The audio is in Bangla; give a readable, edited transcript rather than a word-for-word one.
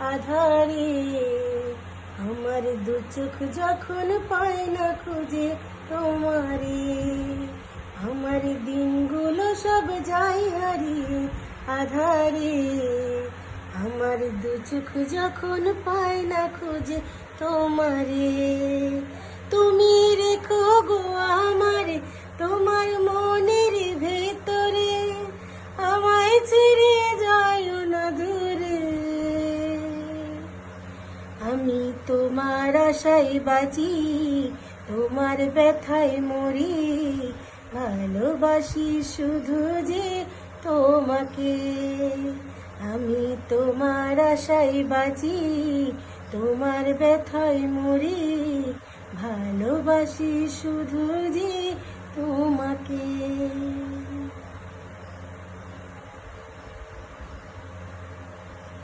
আধারে। আমার দু চোখ যখন পায় না খুঁজে তোমারে, আমার দিনগুলো সব যায় হারিয়ে আধারে। আমার দু চোখ যখন পায় না খুঁজে তোমারে, তুমি রেখো গো আমারে তোমার মনের ভেতরে, আমায় ছেড়ে যায় না দূরে। আমি তোমার আশায় বাঁচি, তোমার ব্যথায় মরি, ভালোবাসি শুধু যে তোমাকে। আমি তোমার আশায় বাঁচি, তোমার ব্যথায় মরি, ভালোবাসি শুধু যে তোমাকে।